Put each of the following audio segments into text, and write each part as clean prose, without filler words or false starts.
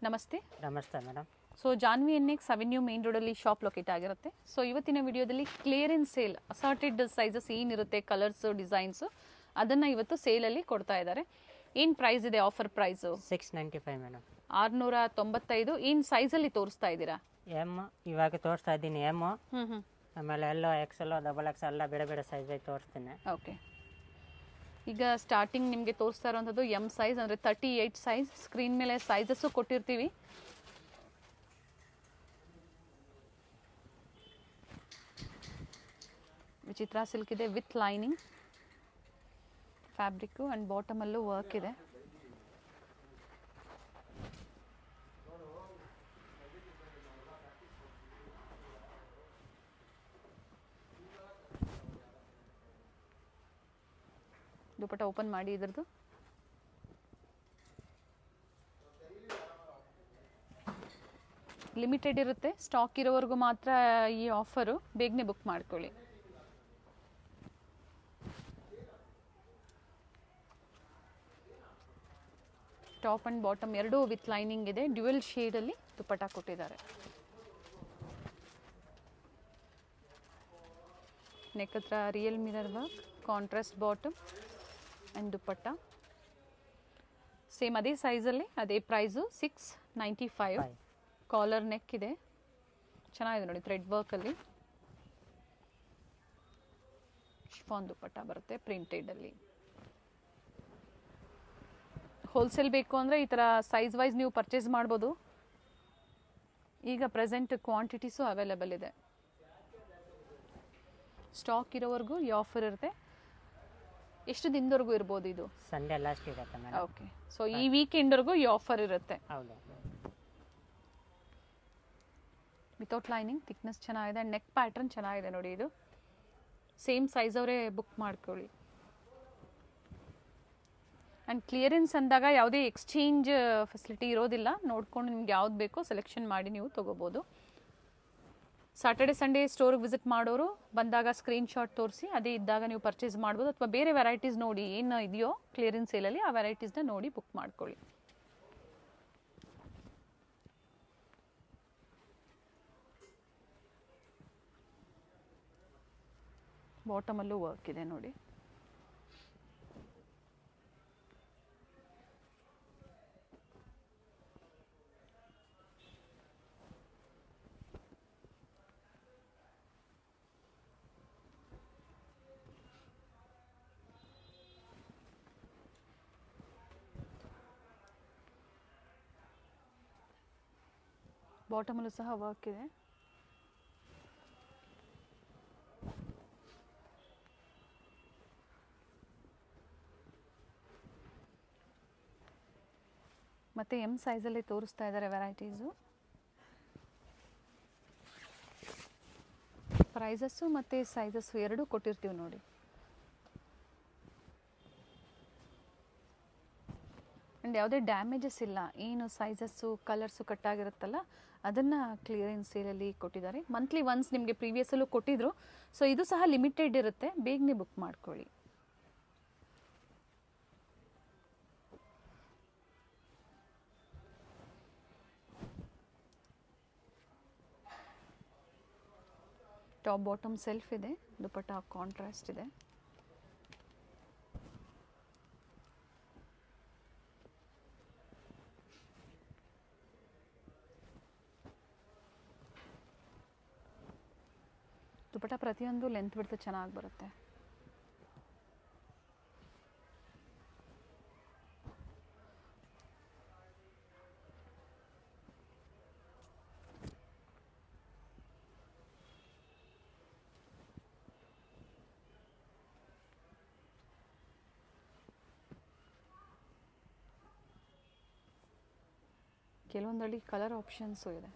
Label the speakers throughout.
Speaker 1: ನಮಸ್ತೆ.
Speaker 2: ನಮಸ್ತೆ madam.
Speaker 1: So Janvi NX Avenue main ರೋಡಲ್ಲಿ ಶಾಪ್ ಲೊಕೇಟ್ ಆಗಿರುತ್ತೆ. ಸೊ ಇವತ್ತಿನ ವಿಡಿಯೋದಲ್ಲಿ ಕ್ಲಿಯರೆನ್ಸ್ ಸೇಲ್ ಅಸಾರ್ಟೆಡ್ ಸೈಜಸ್ ಏನಿರುತ್ತೆ, ಕಲರ್ಸ್, ಡಿಸೈನ್ಸ್, ಅದನ್ನು ಇವತ್ತು ಸೇಲಲ್ಲಿ ಕೊಡ್ತಾ ಇದ್ದಾರೆ. ಏನು ಪ್ರೈಸ್ ಇದೆ ಆಫರ್ ಪ್ರೈಸು?
Speaker 2: 695 ಮೇಡಮ್.
Speaker 1: 695. ಏನು ಸೈಜಲ್ಲಿ ತೋರಿಸ್ತಾ ಇದ್ದೀರಾ?
Speaker 2: ಎಮ್ ಇವಾಗ ತೋರಿಸ್ತಾ ಇದ್ದೀನಿ. ಎಮ್ ಆಮೇಲೆ ಎಲ್ಲೋ ಎಕ್ಸೆಲ್, ಡಬಲ್ ಎಕ್ಸ್ ಎಲ್ಲ ಬೇರೆ ಬೇರೆ ಸೈಜ್ ತೋರಿಸ್ತೀನಿ.
Speaker 1: ಓಕೆ, ಈಗ ಸ್ಟಾರ್ಟಿಂಗ್ ನಿಮಗೆ ತೋರಿಸ್ತಾ ಇರೋವಂಥದ್ದು ಎಮ್ ಸೈಜ್, ಅಂದರೆ 38 ಸೈಜ್. ಸ್ಕ್ರೀನ್ ಮೇಲೆ ಸೈಜಸ್ಸು ಕೊಟ್ಟಿರ್ತೀವಿ. ವಿಚಿತ್ರ ಸಿಲ್ಕ್ ಇದೆ ವಿತ್ ಲೈನಿಂಗ್ ಫ್ಯಾಬ್ರಿಕ್ಕು ಆ್ಯಂಡ್ ಬಾಟಮಲ್ಲೂ ವರ್ಕ್ ಇದೆ. ದುಪಟ್ಟ ಓಪನ್ ಮಾಡಿ ಇದ್ರದ್ದು. ಲಿಮಿಟೆಡ್ ಇರುತ್ತೆ, ಸ್ಟಾಕ್ ಇರೋವರೆಗೂ ಮಾತ್ರ ಈ ಆಫರು. ಬೇಗನೆ ಬುಕ್ ಮಾಡ್ಕೊಳ್ಳಿ. ಟಾಪ್ ಆ್ಯಂಡ್ ಬಾಟಮ್ ಎರಡೂ ವಿತ್ ಲೈನಿಂಗ್ ಇದೆ. ಡ್ಯುಯಲ್ ಶೇಡಲ್ಲಿ ದುಪಟ್ಟ ಕೊಟ್ಟಿದ್ದಾರೆ. ನೆಕ್ ಹತ್ರ real mirror work, contrast bottom and dupatta same ಅದೇ ಸೈಜಲ್ಲಿ, ಅದೇ ಪ್ರೈಸು 695. ಕಾಲರ್ ನೆಕ್ ಇದೆ, ಚೆನ್ನಾಗಿದೆ ನೋಡಿ, ಥ್ರೆಡ್ ವರ್ಕಲ್ಲಿ. ಶಿಫಾನ್ ದುಪಟ್ಟ ಬರುತ್ತೆ ಪ್ರಿಂಟೆಡಲ್ಲಿ. ಹೋಲ್ಸೇಲ್ ಬೇಕು ಅಂದರೆ ಈ ಥರ ಸೈಜ್ ವೈಸ್ ನೀವು ಪರ್ಚೇಸ್ ಮಾಡ್ಬೋದು. ಈಗ ಪ್ರೆಸೆಂಟ್ ಕ್ವಾಂಟಿಟೀಸು ಅವೈಲೇಬಲ್ ಇದೆ. ಸ್ಟಾಕ್ ಇರೋವರೆಗೂ ಈ ಆಫರ್ ಇರುತ್ತೆ. ಎಷ್ಟು ದಿನದವರೆಗೂ ಇರ್ಬೋದು ಇದು?
Speaker 2: ಸಂಡೇ ಲಾಸ್ಟ್ ಇರುತ್ತೆ ಮೇಡಮ್.
Speaker 1: ಓಕೆ, ಸೊ ಈ ವೀಕೆಂಡ್ವರೆಗೂ ಈ ಆಫರ್ ಇರುತ್ತೆ.
Speaker 2: ಹೌದು.
Speaker 1: ವಿತೌಟ್ ಲೈನಿಂಗ್, ಥಿಕ್ನೆಸ್ ಚೆನ್ನಾಗಿದೆ, ನೆಕ್ ಪ್ಯಾಟರ್ನ್ ಚೆನ್ನಾಗಿದೆ ನೋಡಿ. ಇದು ಸೇಮ್ ಸೈಜ್ ಅವರೇ ಬುಕ್ ಮಾಡ್ಕೊಳ್ಳಿ. ಆ್ಯಂಡ್ ಕ್ಲಿಯರೆನ್ಸ್ ಅಂದಾಗ ಯಾವುದೇ ಎಕ್ಸ್ಚೇಂಜ್ ಫೆಸಿಲಿಟಿ ಇರೋದಿಲ್ಲ. ನೋಡ್ಕೊಂಡು ನಿಮ್ಗೆ ಯಾವ್ದು ಬೇಕೋ ಸೆಲೆಕ್ಷನ್ ಮಾಡಿ ನೀವು ತೊಗೋಬೋದು. ಸಾಟರ್ಡೆ ಸಂಡೇ ಸ್ಟೋರ್ಗೆ ವಿಸಿಟ್ ಮಾಡೋರು ಬಂದಾಗ ಸ್ಕ್ರೀನ್ಶಾಟ್ ತೋರಿಸಿ, ಅದೇ ಇದ್ದಾಗ ನೀವು ಪರ್ಚೇಸ್ ಮಾಡ್ಬೋದು. ಅಥವಾ ಬೇರೆ ವೆರೈಟೀಸ್ ನೋಡಿ ಏನು ಇದೆಯೋ ಕ್ಲಿಯರೆನ್ಸ್ ಸೇಲಲ್ಲಿ, ಆ ವೆರೈಟೀಸ್ನ ನೋಡಿ ಬುಕ್ ಮಾಡ್ಕೊಳ್ಳಿ. ಬಾಟಮಲ್ಲೂ ವರ್ಕ್ ಇದೆ ನೋಡಿ. ಬಾಟಮಲ್ಲೂ ಸಹ ವರ್ಕ್ ಇದೆ. ಮತ್ತು ಎಮ್ ಸೈಜಲ್ಲಿ ತೋರಿಸ್ತಾ ಇದ್ದಾರೆ ವೆರೈಟೀಸು. ಪ್ರೈಸಸ್ಸು ಮತ್ತು ಸೈಜಸ್ಸು ಎರಡೂ ಕೊಟ್ಟಿರ್ತೀವಿ ನೋಡಿ. ಆ್ಯಂಡ್ ಯಾವುದೇ ಡ್ಯಾಮೇಜಸ್ ಇಲ್ಲ. ಏನು ಸೈಜಸ್ಸು, ಕಲರ್ಸು ಕಟ್ಟಾಗಿರುತ್ತಲ್ಲ, ಅದನ್ನು ಕ್ಲಿಯರೆನ್ಸ್ ಸೇಲಲ್ಲಿ ಕೊಟ್ಟಿದ್ದಾರೆ. ಮಂತ್ಲಿ ಒನ್ಸ್ ನಿಮಗೆ ಪ್ರೀವಿಯಸ್ಸಲ್ಲೂ ಕೊಟ್ಟಿದ್ರು. ಸೊ ಇದು ಸಹ ಲಿಮಿಟೆಡ್ ಇರುತ್ತೆ, ಬೇಗನೆ ಬುಕ್ ಮಾಡ್ಕೊಳ್ಳಿ. ಟಾಪ್ ಬಾಟಮ್ ಸೆಲ್ಫ್ ಇದೆ, ದುಪಟ್ಟ ಕಾಂಟ್ರಾಸ್ಟ್ ಇದೆ. ದುಪಟ್ಟ ಪ್ರತಿಯೊಂದು ಲೆಂತ್ ಬಿಡ್ತು ಚೆನ್ನಾಗಿ ಬರುತ್ತೆ. ಕೆಲವೊಂದರಲ್ಲಿ ಕಲರ್ ಆಪ್ಷನ್ಸು ಇದೆ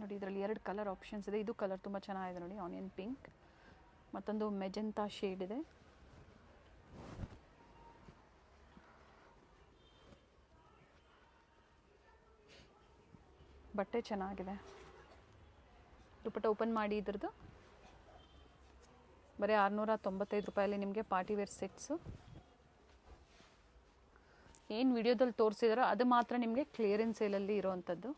Speaker 1: ನೋಡಿ. ಇದರಲ್ಲಿ 2 ಕಲರ್ ಆಪ್ಷನ್ಸ್ ಇದೆ. ಇದು ಕಲರ್ ತುಂಬ ಚೆನ್ನಾಗಿದೆ ನೋಡಿ, ಆನಿಯನ್ ಪಿಂಕ್. ಮತ್ತೊಂದು ಮೆಜೆಂಟಾ ಶೇಡ್ ಇದೆ. ಬಟ್ಟೆ ಚೆನ್ನಾಗಿದೆ. ದುಪಟ್ಟ ಓಪನ್ ಮಾಡಿ ಇದ್ರದ್ದು ಬರೀ 695 ರೂಪಾಯಲ್ಲಿ ನಿಮಗೆ ಪಾರ್ಟಿ ವೇರ್ ಸೆಟ್ಸು. ಏನು ವಿಡಿಯೋದಲ್ಲಿ ತೋರಿಸಿದಾರೋ ಅದು ಮಾತ್ರ ನಿಮಗೆ ಕ್ಲಿಯರೆನ್ಸ್ ಸೇಲಲ್ಲಿ ಇರೋವಂಥದ್ದು.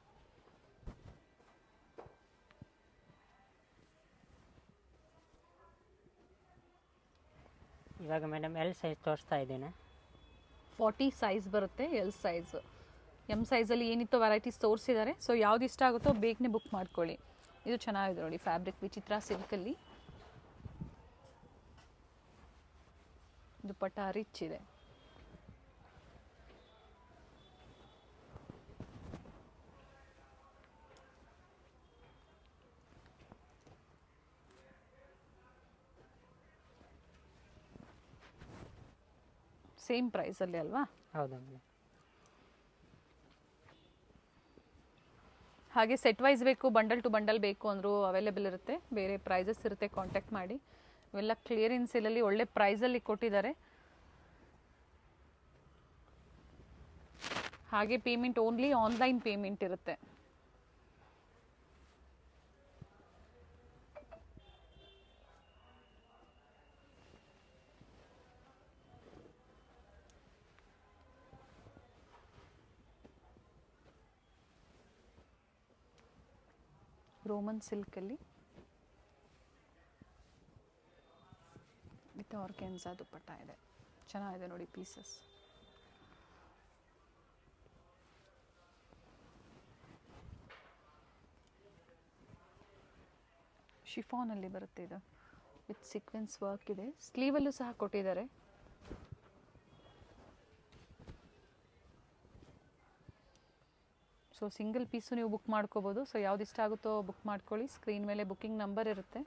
Speaker 2: ಇವಾಗ ಮೇಡಮ್ ಎಲ್ ಸೈಜ್ ತೋರಿಸ್ತಾ ಇದ್ದೀನಿ.
Speaker 1: 40 ಸೈಜ್ ಬರುತ್ತೆ, ಎಲ್ ಸೈಜ್. ಎಮ್ ಸೈಜಲ್ಲಿ ಏನಿತ್ತು ವೆರೈಟೀಸ್ ತೋರಿಸಿದ್ದಾರೆ. ಸೊ ಯಾವ್ದು ಇಷ್ಟ ಆಗುತ್ತೋ ಬೇಗನೆ ಬುಕ್ ಮಾಡ್ಕೊಳ್ಳಿ. ಇದು ಚೆನ್ನಾಗಿದೆ ನೋಡಿ, ಫ್ಯಾಬ್ರಿಕ್ ವಿಚಿತ್ರ ಸಿಲ್ಕಲ್ಲಿ. ದುಪ್ಪಟ್ಟ ರಿಚ್ ಇದೆ. ಸೇಮ್ ಪ್ರೈಸಲ್ಲಿ ಅಲ್ವಾ?
Speaker 2: ಹೌದು ಮೇಡಮ್.
Speaker 1: ಹಾಗೆ ಸೆಟ್ ವೈಸ್ ಬೇಕು, ಬಂಡಲ್ ಟು ಬಂಡಲ್ ಬೇಕು ಅಂದರೂ ಅವೈಲೇಬಲ್ ಇರುತ್ತೆ. ಬೇರೆ ಪ್ರೈಸಸ್ ಇರುತ್ತೆ, ಕಾಂಟ್ಯಾಕ್ಟ್ ಮಾಡಿ. ಇವೆಲ್ಲ ಕ್ಲಿಯರೆನ್ಸ್ ಸೇಲಲ್ಲಿ ಒಳ್ಳೆ ಪ್ರೈಸಲ್ಲಿ ಕೊಟ್ಟಿದ್ದಾರೆ. ಹಾಗೆ ಪೇಮೆಂಟ್ ಓನ್ಲಿ ಆನ್ಲೈನ್ ಪೇಮೆಂಟ್ ಇರುತ್ತೆ. ರೋಮನ್ ಸಿಲ್ಕಲ್ಲಿ ವಿತ್ ಆರ್ಗೆನ್ಸಾ ದುಪ್ಪಟ್ಟ ಇದೆ. ಚೆನ್ನಾಗಿದೆ ನೋಡಿ ಪೀಸಸ್. ಶಿಫಾನಲ್ಲಿ ಬರುತ್ತೆ ಇದು, ವಿತ್ ಸೀಕ್ವೆನ್ಸ್ ವರ್ಕ್ ಇದೆ. ಸ್ಲೀವಲ್ಲೂ ಸಹ ಕೊಟ್ಟಿದ್ದಾರೆ. ಸೊ ಸಿಂಗಲ್ ಪೀಸು ನೀವು ಬುಕ್ ಮಾಡ್ಕೋಬೋದು. ಸೊ ಯಾವ್ದು ಇಷ್ಟ ಆಗುತ್ತೋ ಬುಕ್ ಮಾಡ್ಕೊಳ್ಳಿ. ಸ್ಕ್ರೀನ್ ಮೇಲೆ ಬುಕ್ಕಿಂಗ್ ನಂಬರ್ ಇರುತ್ತೆ.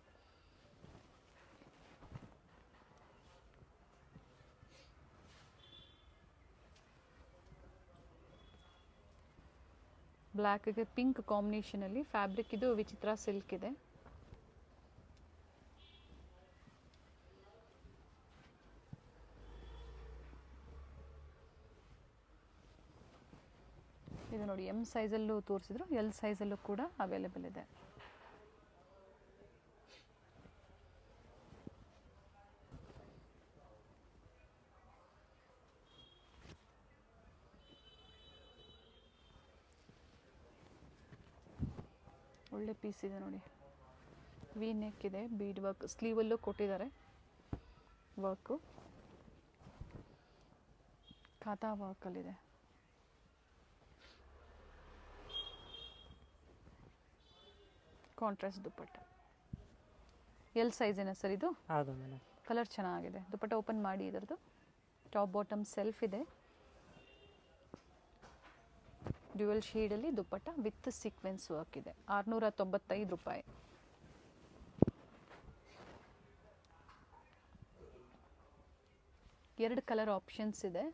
Speaker 1: ಬ್ಲ್ಯಾಕ್ಗೆ ಪಿಂಕ್ ಕಾಂಬಿನೇಷನಲ್ಲಿ ಫ್ಯಾಬ್ರಿಕ್. ಇದು ವಿಚಿತ್ರ ಸಿಲ್ಕ್ ಇದೆ. ಇದು ನೋಡಿ, ಎಮ್ ಸೈಜಲ್ಲೂ ತೋರಿಸಿದ್ರು, ಎಲ್ ಸೈಜಲ್ಲೂ ಕೂಡ ಅವೈಲೇಬಲ್ ಇದೆ. ಒಳ್ಳೆ ಪೀಸ್ ಇದೆ ನೋಡಿ. ವಿ ನೆಕ್ ಇದೆ, ಬೀಡ್ ವರ್ಕ್. ಸ್ಲೀವಲ್ಲೂ ಕೊಟ್ಟಿದ್ದಾರೆ ವರ್ಕು. ಖಾತಾ ವರ್ಕಲ್ಲಿದೆ. ಕಾಂಟ್ರಾಸ್ಟ್ ದುಪ್ಪಟ್ಟ. ಎಲ್ ಸೈಜಿನ ಸರ್ ಇದು?
Speaker 2: ಹೌದು ಮೇಡಮ್.
Speaker 1: ಕಲರ್ ಚೆನ್ನಾಗಿದೆ. ದುಪ್ಪಟ್ಟ ಓಪನ್ ಮಾಡಿ. ಇದರದ್ದು ಟಾಪ್ ಬಾಟಮ್ ಸೆಲ್ಫ್ ಇದೆ. ಡ್ಯುಯಲ್ ಶೇಡಲ್ಲಿ ದುಪ್ಪಟ್ಟ ವಿತ್ ಸೀಕ್ವೆನ್ಸ್ ವರ್ಕ್ ಇದೆ. 695 ರೂಪಾಯಿ. ಎರಡು ಕಲರ್ ಆಪ್ಷನ್ಸ್ ಇದೆ.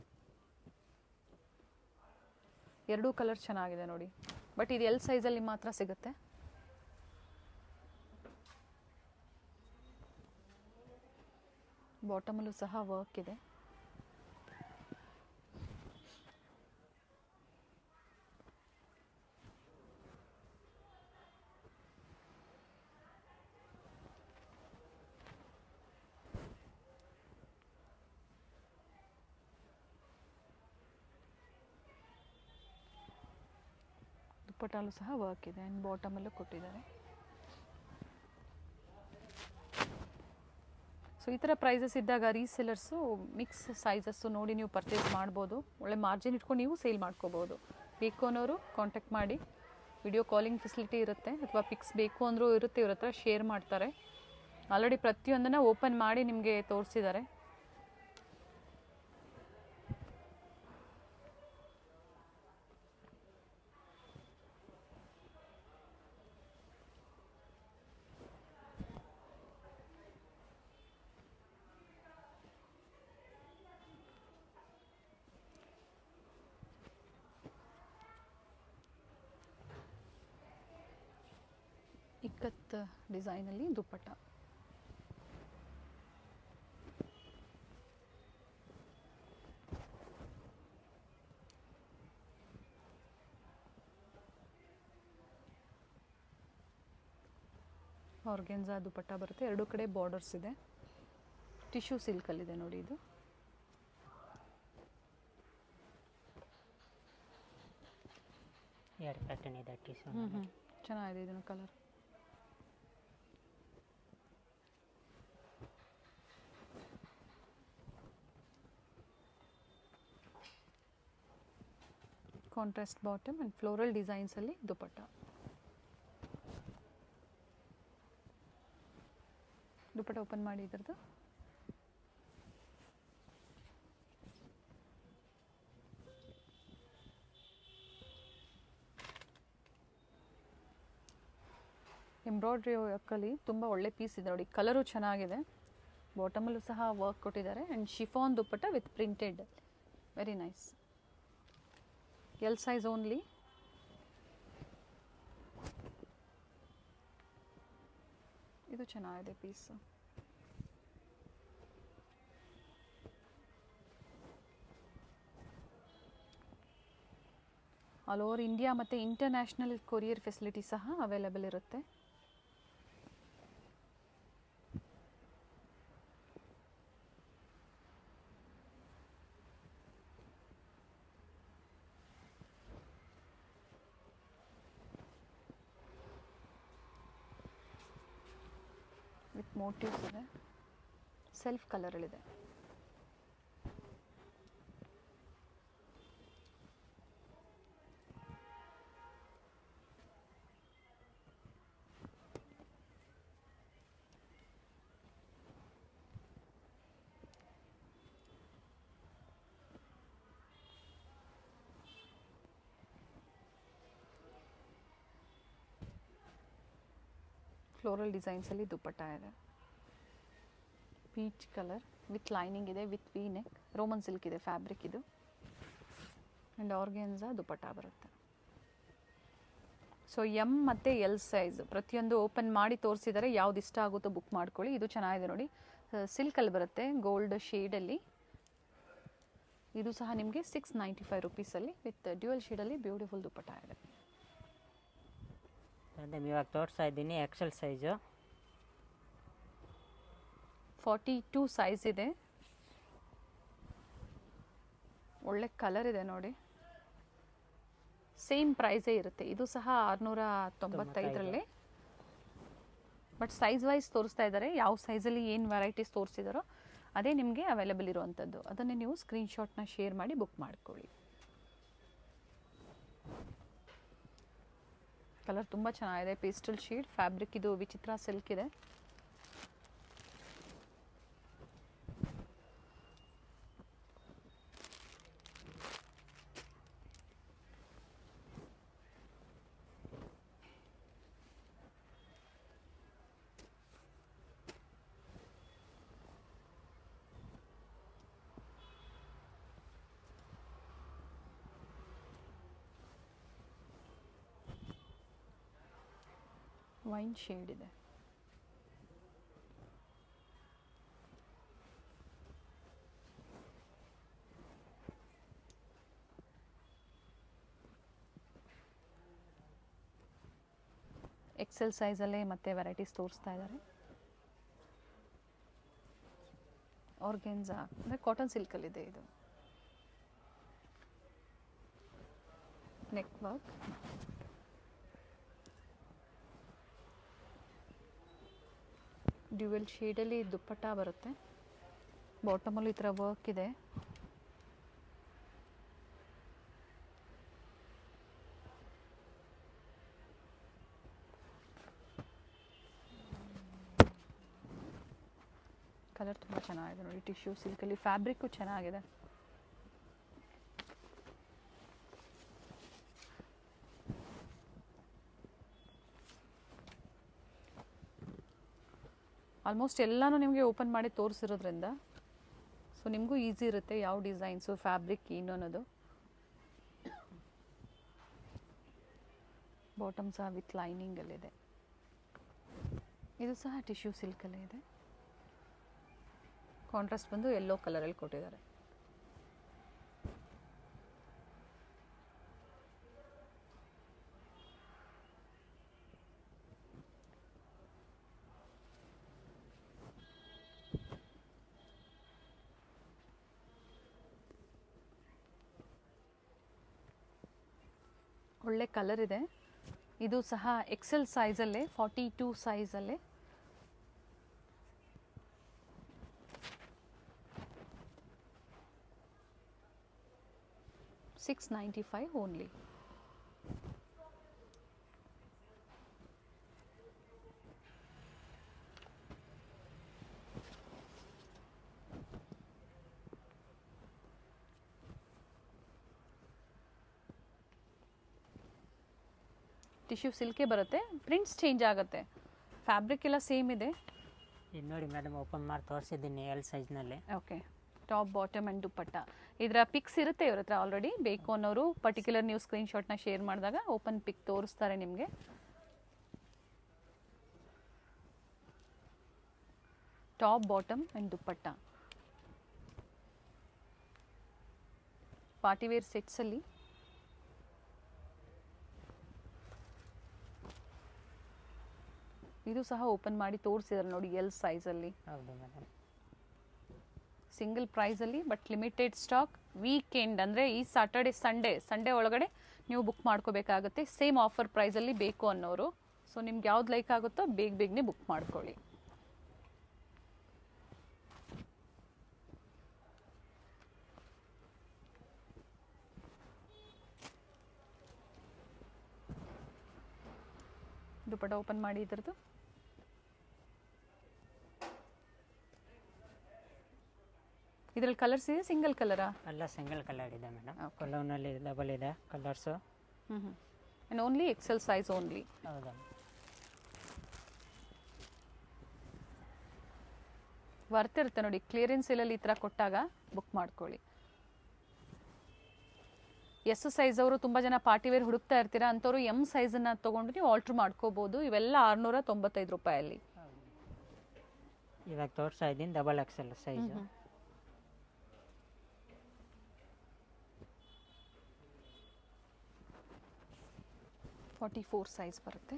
Speaker 1: ಎರಡೂ ಕಲರ್ ಚೆನ್ನಾಗಿದೆ ನೋಡಿ. ಬಟ್ ಇದು ಎಲ್ ಸೈಜಲ್ಲಿ ಮಾತ್ರ ಸಿಗುತ್ತೆ. ಬಾಟಮಲ್ಲೂ ಸಹ ವರ್ಕ್ ಇದೆ. ದುಪ್ಪಟ್ಟಲ್ಲೂ ಸಹ ವರ್ಕ್ ಇದೆ. ಆ್ಯಂಡ್ ಬಾಟಮಲ್ಲೂ ಕೊಟ್ಟಿದ್ದಾರೆ. ಸೊ ಈ ಥರ ಪ್ರೈಸಸ್ ಇದ್ದಾಗ ರೀಸೆಲರ್ಸು ಮಿಕ್ಸ್ ಸೈಜಸ್ಸು ನೋಡಿ ನೀವು ಪರ್ಚೇಸ್ ಮಾಡ್ಬೋದು. ಒಳ್ಳೆ ಮಾರ್ಜಿನ್ ಇಟ್ಕೊಂಡು ನೀವು ಸೇಲ್ ಮಾಡ್ಕೋಬೋದು. ಬೇಕು ಅನ್ನೋರು ಕಾಂಟ್ಯಾಕ್ಟ್ ಮಾಡಿ. ವಿಡಿಯೋ ಕಾಲಿಂಗ್ ಫೆಸಿಲಿಟಿ ಇರುತ್ತೆ, ಅಥವಾ ಪಿಕ್ಸ್ ಬೇಕು ಅಂದರೂ ಇರುತ್ತೆ. ಇವ್ರ ಹತ್ರ ಶೇರ್ ಮಾಡ್ತಾರೆ. ಆಲ್ರೆಡಿ ಪ್ರತಿಯೊಂದನ್ನು ಓಪನ್ ಮಾಡಿ ನಿಮಗೆ ತೋರಿಸಿದ್ದಾರೆ. ಇಕ್ಕತ್ ಡಿಸೈನಲ್ಲಿ ದುಪ್ಪಟ್ಟ. ಆರ್ಗೆನ್ಸಾ ದುಪ್ಪಟ್ಟ ಬರುತ್ತೆ. ಎರಡೂ ಕಡೆ ಬಾರ್ಡರ್ಸ್ ಇದೆ. ಟಿಶ್ಯೂ ಸಿಲ್ಕಲ್ಲಿದೆ ನೋಡಿ ಇದು.
Speaker 2: ಎರಡು ಪ್ಯಾಟರ್ನ್ ಇದೆ ಟಿಶ್ಯೂ.
Speaker 1: ಚೆನ್ನಾಗಿದೆ ಇದನ್ನು colour. Contrast bottom and floral ಡಿಸೈನ್ಸಲ್ಲಿ ದುಪಟ್ಟ. ದುಪಟ್ಟ ಓಪನ್ ಮಾಡಿ ಇದ್ರದ್ದು. ಎಂಬ್ರಾಯ್ಡ್ರಿ ವರ್ಕಲ್ಲಿ ತುಂಬ ಒಳ್ಳೆ ಪೀಸ್ ಇದೆ ನೋಡಿ, ಕಲರು ಚೆನ್ನಾಗಿದೆ. ಬಾಟಮಲ್ಲೂ ಸಹ ವರ್ಕ್ ಕೊಟ್ಟಿದ್ದಾರೆ and chiffon dupatta with printed, very nice. L size only. ಇದು ಚೆನ್ನಾಗಿದೆ ಪೀಸು. ಆಲ್ ಓವರ್ ಇಂಡಿಯಾ ಮತ್ತು ಇಂಟರ್ನ್ಯಾಷನಲ್ ಕೊರಿಯರ್ ಫೆಸಿಲಿಟಿ ಸಹ ಅವೈಲೇಬಲ್ ಇರುತ್ತೆ. ವಿತ್ ಮೋಟಿವ್ಸ್ ಇದೆ, ಸೆಲ್ಫ್ ಕಲರಲ್ಲಿದೆ. ಫ್ಲೋರಲ್ ಡಿಸೈನ್ಸಲ್ಲಿ ದುಪ್ಪಟ್ಟ ಇದೆ. ಪೀಚ್ ಕಲರ್ ವಿತ್ ಲೈನಿಂಗ್ ಇದೆ, with V neck. Roman silk ಇದೆ ಫ್ಯಾಬ್ರಿಕ್ ಇದು. ಆ್ಯಂಡ್ ಆರ್ಗೆನ್ಸಾ ದುಪ್ಪಟ್ಟ ಬರುತ್ತೆ. ಸೊ ಎಮ್ ಮತ್ತು ಎಲ್ ಸೈಜ್ ಪ್ರತಿಯೊಂದು ಓಪನ್ ಮಾಡಿ ತೋರಿಸಿದರೆ ಯಾವ್ದು ಇಷ್ಟ ಆಗುತ್ತೋ ಬುಕ್ ಮಾಡ್ಕೊಳ್ಳಿ. ಇದು ಚೆನ್ನಾಗಿದೆ ನೋಡಿ, ಸಿಲ್ಕಲ್ಲಿ ಬರುತ್ತೆ, ಗೋಲ್ಡ್ ಶೇಡಲ್ಲಿ. ಇದು ಸಹ ನಿಮಗೆ 695 ರುಪೀಸಲ್ಲಿ ವಿತ್ ಡ್ಯುಯಲ್ ಶೇಡಲ್ಲಿ ಬ್ಯೂಟಿಫುಲ್ ದುಪ್ಪಟ್ಟ ಇದೆ.
Speaker 2: ಅದೇ ಇವಾಗ ತೋರಿಸ್ತಾ ಇದ್ದೀನಿ ಎಕ್ಸೆಲ್ ಸೈಜು.
Speaker 1: 42 ಸೈಜ್ ಇದೆ. ಒಳ್ಳೆ ಕಲರ್ ಇದೆ ನೋಡಿ. ಸೇಮ್ ಪ್ರೈಸೇ ಇರುತ್ತೆ. ಇದು ಸಹ 695ರಲ್ಲಿ. ಬಟ್ ಸೈಜ್ ವೈಸ್ ತೋರಿಸ್ತಾ ಇದ್ದಾರೆ. ಯಾವ ಸೈಜಲ್ಲಿ ಏನು ವೆರೈಟೀಸ್ ತೋರಿಸಿದಾರೋ ಅದೇ ನಿಮಗೆ ಅವೈಲೇಬಲ್ ಇರುವಂಥದ್ದು. ಅದನ್ನೇ ನೀವು ಸ್ಕ್ರೀನ್ಶಾಟ್ನ ಶೇರ್ ಮಾಡಿ ಬುಕ್ ಮಾಡ್ಕೊಳ್ಳಿ. ಕಲರ್ ತುಂಬ ಚೆನ್ನಾಗಿದೆ, ಪೇಸ್ಟಲ್ ಶೇಡ್ ಫ್ಯಾಬ್ರಿಕ್. ಇದು ವಿಚಿತ್ರ ಸಿಲ್ಕ್ ಇದೆ. ವೈನ್ ಶೇಡ್ ಇದೆ. ಎಕ್ಸೆಲ್ ಸೈಜಲ್ಲೇ ಮತ್ತೆ ವೆರೈಟೀಸ್ ತೋರಿಸ್ತಾ ಇದ್ದಾರೆ. ಆರ್ಗೆನ್ಸಾ ಅಂದರೆ ಕಾಟನ್ ಸಿಲ್ಕಲ್ಲಿದೆ ಇದು. ನೆಕ್ ವರ್ಕ್, ಡ್ಯುವೆಲ್ ಶೇಡಲ್ಲಿ ದುಪ್ಪಟ್ಟ ಬರುತ್ತೆ. ಬಾಟಮಲ್ಲೂ ಈ ಥರ ವರ್ಕ್ ಇದೆ. ಕಲರ್ ತುಂಬ ಚೆನ್ನಾಗಿದೆ ನೋಡಿ, ಟಿಶ್ಯೂ ಸಿಲ್ಕಲ್ಲಿ. ಫ್ಯಾಬ್ರಿಕ್ಕು ಚೆನ್ನಾಗಿದೆ. ಆಲ್ಮೋಸ್ಟ್ ಎಲ್ಲನೂ ನಿಮಗೆ ಓಪನ್ ಮಾಡಿ ತೋರಿಸಿರೋದ್ರಿಂದ ಸೊ ನಿಮಗೂ ಈಸಿ ಇರುತ್ತೆ ಯಾವ ಡಿಸೈನ್ಸು, ಫ್ಯಾಬ್ರಿಕ್ ಏನು ಅನ್ನೋದು. ಬಾಟಮ್ ಸಹ ವಿತ್ ಲೈನಿಂಗಲ್ಲಿದೆ. ಇದು ಸಹ ಟಿಶ್ಯೂ ಸಿಲ್ಕಲ್ಲೇ ಇದೆ. ಕಾಂಟ್ರಾಸ್ಟ್ ಬಂದು ಯೆಲ್ಲೋ ಕಲರಲ್ಲಿ ಕೊಟ್ಟಿದ್ದಾರೆ. ಒಳ್ಳೆ ಕಲರ್ ಇದೆ. ಇದು ಸಹ ಎಕ್ಸೆಲ್ ಸೈಜಲ್ಲೇ 42 ಸೈಜಲ್ಲೇ. $695 ಓನ್ಲಿ. ಟಿಶ್ಯೂ ಸಿಲ್ಕೇ ಬರುತ್ತೆ, ಪ್ರಿಂಟ್ಸ್ ಚೇಂಜ್ ಆಗುತ್ತೆ, ಫ್ಯಾಬ್ರಿಕ್ ಎಲ್ಲ ಸೇಮ್ ಇದೆ.
Speaker 2: ಇದು ನೋಡಿ ಮೇಡಮ್, ಓಪನ್ ಮಾಡಿ ತೋರಿಸಿದ್ದೀನಿ ಎಲ್ ಸೈಜ್ನಲ್ಲಿ.
Speaker 1: Okay, top bottom and dupatta. ಇದರ ಪಿಕ್ಸ್ ಇರುತ್ತೆ ಇವ್ರ ಹತ್ರ ಆಲ್ರೆಡಿ. ಬೇಕು ಅನ್ನೋರು ಪರ್ಟಿಕ್ಯುಲರ್ ನೀವು ಸ್ಕ್ರೀನ್ಶಾಟ್ನ ಶೇರ್ ಮಾಡಿದಾಗ ಓಪನ್ ಪಿಕ್ ತೋರಿಸ್ತಾರೆ ನಿಮಗೆ. Top bottom and dupatta. Party wear ಸೆಟ್ಸಲ್ಲಿ ಇದು ಸಹ ಓಪನ್ ಮಾಡಿ ತೋರಿಸಿದ್ದಾರೆ ನೋಡಿ, ಎಲ್ ಸೈಜಲ್ಲಿ.
Speaker 2: ಹೌದು ಮೇಡಮ್.
Speaker 1: ಸಿಂಗಲ್ ಪ್ರೈಸಲ್ಲಿ ಬಟ್ ಲಿಮಿಟೆಡ್ ಸ್ಟಾಕ್. ವೀಕೆಂಡ್ ಅಂದರೆ ಈ ಸ್ಯಾಟರ್ಡೆ ಸಂಡೇ ಒಳಗಡೆ ನೀವು ಬುಕ್ ಮಾಡ್ಕೋಬೇಕಾಗುತ್ತೆ. ಸೇಮ್ ಆಫರ್ ಪ್ರೈಸಲ್ಲಿ ಬೇಕು ಅನ್ನೋರು. ಸೊ ನಿಮ್ಗೆ ಯಾವ್ದು ಲೈಕ್ ಆಗುತ್ತೋ ಬೇಗನೆ ಬುಕ್ ಮಾಡ್ಕೊಳ್ಳಿ. ದುಪ್ಪಟ್ಟ ಓಪನ್ ಮಾಡಿ ಇದ್ರದ್ದು. ಇದರಲ್ಲಿ ಕಲರ್ಸ್ ಇದೆ, ಸಿಂಗಲ್ ಕಲರಾ?
Speaker 2: ಎಲ್ಲ ಸಿಂಗಲ್ ಕಲರ್ ಇದೆ ಮೇಡಮ್. ಕಲರ್ನಲ್ಲಿ ಡಬಲ್ ಇದೆ colours.
Speaker 1: And only XL size only.
Speaker 2: ಹೌದಾ?
Speaker 1: ವರ್ತ್ ಇರುತ್ತೆ ನೋಡಿ, ಕ್ಲಿಯರೆನ್ಸ್ ಸೇಲಲ್ಲಿ ಈ ಥರ ಕೊಟ್ಟಾಗ ಬುಕ್ ಮಾಡ್ಕೊಳ್ಳಿ. ಎಸ್ ಸೈಜ್ ಅವರು ತುಂಬ ಜನ ಪಾರ್ಟಿವೇರ್ ಹುಡುಕ್ತಾ ಇರ್ತೀರಾ, ಅಂಥವ್ರು ಎಮ್ ಸೈಜನ್ನು ತೊಗೊಂಡು ನೀವು ಆಲ್ಟ್ರ್ ಮಾಡ್ಕೋಬೋದು. ಇವೆಲ್ಲ $695.
Speaker 2: ಇವಾಗ ತೋರಿಸ್ತಾ ಇದ್ದೀನಿ ಡಬಲ್ ಎಕ್ಸೆಲ್ ಸೈಜು.
Speaker 1: $44 ಸೈಜ್ ಬರುತ್ತೆ.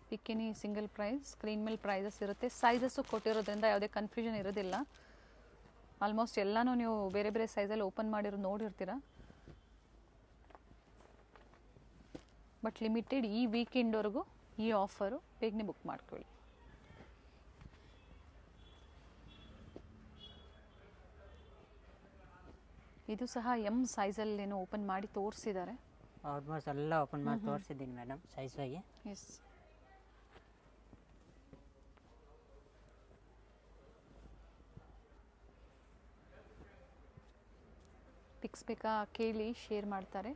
Speaker 1: ಪಿಕ್ಕಿನಿ ಸಿಂಗಲ್ ಪ್ರೈಸ್, ಸ್ಕ್ರೀನ್ ಮೇಲೆ ಪ್ರೈಸಸ್ ಇರುತ್ತೆ. ಸೈಜಸ್ಸು ಕೊಟ್ಟಿರೋದ್ರಿಂದ ಯಾವುದೇ ಕನ್ಫ್ಯೂಷನ್ ಇರೋದಿಲ್ಲ. ಆಲ್ಮೋಸ್ಟ್ ಎಲ್ಲನೂ ನೀವು ಬೇರೆ ಬೇರೆ ಸೈಜಲ್ಲಿ ಓಪನ್ ಮಾಡಿರೋ ನೋಡಿರ್ತೀರ. ಬಟ್ ಲಿಮಿಟೆಡ್ ಈ ವೀಕೆಂಡ್ವರೆಗೂ ಈ ಆಫರು, ಬೇಗನೆ ಬುಕ್ ಮಾಡ್ಕೊಳ್ಳಿ. ಇದು ಸಹ ಎಮ್ ಸೈಜಲ್ಲೇನೋ ಓಪನ್ ಮಾಡಿ ತೋರಿಸಿದ್ದಾರೆ.
Speaker 2: ಆಲ್ಮೋಸ್ಟ್ ಎಲ್ಲ ಓಪನ್ ಮಾಡಿ ತೋರಿಸಿದ್ದೀನಿ ಮೇಡಮ್ ಸೈಜ್ ಆಗಿ.
Speaker 1: ಎಸ್, ಪಿಕ್ಸ್ ಬೇಕಾ ಕೇಳಿ ಶೇರ್ ಮಾಡ್ತಾರೆ.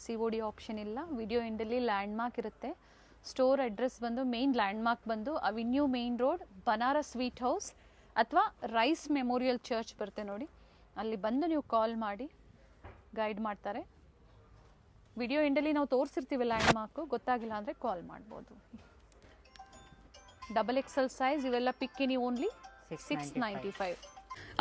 Speaker 1: COD ಆಪ್ಷನ್ ಇಲ್ಲ. ವಿಡಿಯೋ ಎಂಡಲ್ಲಿ ಲ್ಯಾಂಡ್ಮಾರ್ಕ್ ಇರುತ್ತೆ. ಸ್ಟೋರ್ ಅಡ್ರೆಸ್ ಬಂದು ಮೇನ್ ಲ್ಯಾಂಡ್ಮಾರ್ಕ್ ಬಂದು avenue main road, Banaras sweet house ಅಥವಾ ರೈಸ್ ಮೆಮೋರಿಯಲ್ ಚರ್ಚ್ ಬರುತ್ತೆ ನೋಡಿ, ಅಲ್ಲಿ ಬಂದು ನೀವು ಕಾಲ್ ಮಾಡಿ ಗೈಡ್ ಮಾಡ್ತಾರೆ. ವಿಡಿಯೋ ಎಂಡಲ್ಲಿ ನಾವು ತೋರಿಸಿರ್ತೀವಿ ಲ್ಯಾಂಡ್ಮಾರ್ಕು, ಗೊತ್ತಾಗಿಲ್ಲ ಅಂದರೆ ಕಾಲ್ ಮಾಡ್ಬೋದು. ಡಬಲ್ ಎಕ್ಸೆಲ್ ಸೈಜ್ ಇವೆಲ್ಲ ಪಿಕ್ಕಿನಿ ಓನ್ಲಿ $695.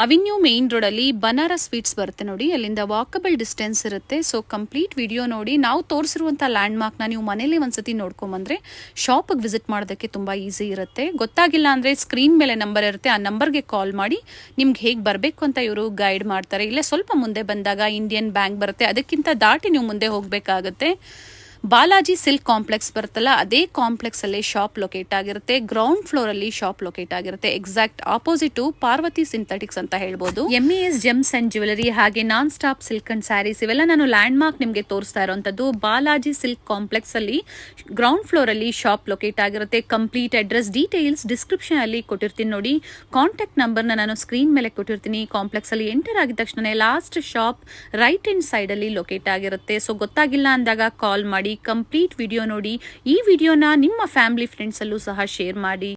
Speaker 1: ಅವೆನ್ಯೂ ಮೇನ್ ರೋಡಲ್ಲಿ ಬನಾರಸ್ ಸ್ವೀಟ್ಸ್ ಬರುತ್ತೆ ನೋಡಿ, ಅಲ್ಲಿಂದ ವಾಕಬಲ್ ಡಿಸ್ಟೆನ್ಸ್ ಇರುತ್ತೆ. ಸೊ ಕಂಪ್ಲೀಟ್ ವಿಡಿಯೋ ನೋಡಿ. ನಾವು ತೋರಿಸಿರುವಂಥ ಲ್ಯಾಂಡ್ಮಾರ್ಕ್ನ ನೀವು ಮನೇಲಿ ಒಂದ್ಸತಿ ನೋಡ್ಕೊಂಬಂದ್ರೆ ಶಾಪಿಗೆ ವಿಸಿಟ್ ಮಾಡೋದಕ್ಕೆ ತುಂಬ ಈಸಿ ಇರುತ್ತೆ. ಗೊತ್ತಾಗಿಲ್ಲ ಅಂದರೆ ಸ್ಕ್ರೀನ್ ಮೇಲೆ ನಂಬರ್ ಇರುತ್ತೆ, ಆ ನಂಬರ್ಗೆ ಕಾಲ್ ಮಾಡಿ ನಿಮ್ಗೆ ಹೇಗೆ ಬರಬೇಕು ಅಂತ ಇವರು ಗೈಡ್ ಮಾಡ್ತಾರೆ. ಇಲ್ಲೇ ಸ್ವಲ್ಪ ಮುಂದೆ ಬಂದಾಗ ಇಂಡಿಯನ್ ಬ್ಯಾಂಕ್ ಬರುತ್ತೆ, ಅದಕ್ಕಿಂತ ದಾಟಿ ನೀವು ಮುಂದೆ ಹೋಗಬೇಕಾಗುತ್ತೆ. ಬಾಲಾಜಿ ಸಿಲ್ಕ್ ಕಾಂಪ್ಲೆಕ್ಸ್ ಬರುತ್ತಲ್ಲ, ಅದೇ ಕಾಂಪ್ಲೆಕ್ಸ್ ಅಲ್ಲಿ ಶಾಪ್ ಲೊಕೇಟ್ ಆಗಿರುತ್ತೆ. ಗ್ರೌಂಡ್ ಫ್ಲೋರ್ ಅಲ್ಲಿ ಶಾಪ್ ಲೊಕೇಟ್ ಆಗಿರುತ್ತೆ. ಎಕ್ಸಾಕ್ಟ್ ಆಪೋಸಿಟ್ ಪಾರ್ವತಿ ಸಿಂಥೆಟಿಕ್ಸ್ ಅಂತ ಹೇಳ್ಬೋದು. MES ಜೆಮ್ಸ್ ಅಂಡ್ ಜ್ಯುವೆಲರಿ ಹಾಗೆ non stop silk and saris ಇವೆಲ್ಲ ನಾನು ಲ್ಯಾಂಡ್ ಮಾರ್ಕ್ ನಿಮಗೆ ತೋರಿಸ್ತಾ ಇರುವಂತದ್ದು. ಬಾಲಾಜಿ ಸಿಲ್ಕ್ ಕಾಂಪ್ಲೆಕ್ಸ್ ಅಲ್ಲಿ ಗ್ರೌಂಡ್ ಫ್ಲೋರ್ ಅಲ್ಲಿ ಶಾಪ್ ಲೊಕೇಟ್ ಆಗಿರುತ್ತೆ. ಕಂಪ್ಲೀಟ್ ಅಡ್ರೆಸ್ ಡೀಟೇಲ್ಸ್ ಡಿಸ್ಕ್ರಿಪ್ಷನ್ ಅಲ್ಲಿ ಕೊಟ್ಟಿರ್ತೀನಿ ನೋಡಿ. ಕಾಂಟ್ಯಾಕ್ಟ್ ನಂಬರ್ನ ನಾನು ಸ್ಕ್ರೀನ್ ಮೇಲೆ ಕೊಟ್ಟಿರ್ತೀನಿ. ಕಾಂಪ್ಲೆಕ್ಸ್ ಅಲ್ಲಿ ಎಂಟರ್ ಆಗಿದ ತಕ್ಷಣ last shop right hand side ಅಲ್ಲಿ ಲೊಕೇಟ್ ಆಗಿರುತ್ತೆ. ಸೊ ಗೊತ್ತಾಗಿಲ್ಲ ಅಂದಾಗ ಕಾಲ್ ಮಾಡಿ, ಕಂಪ್ಲೀಟ್ ವಿಡಿಯೋ ನೋಡಿ. ಈ ವಿಡಿಯೋನ ನಿಮ್ಮ ಫ್ಯಾಮಿಲಿ ಫ್ರೆಂಡ್ಸ್ ಅಲ್ಲೂ ಸಹ ಶೇರ್ ಮಾಡಿ.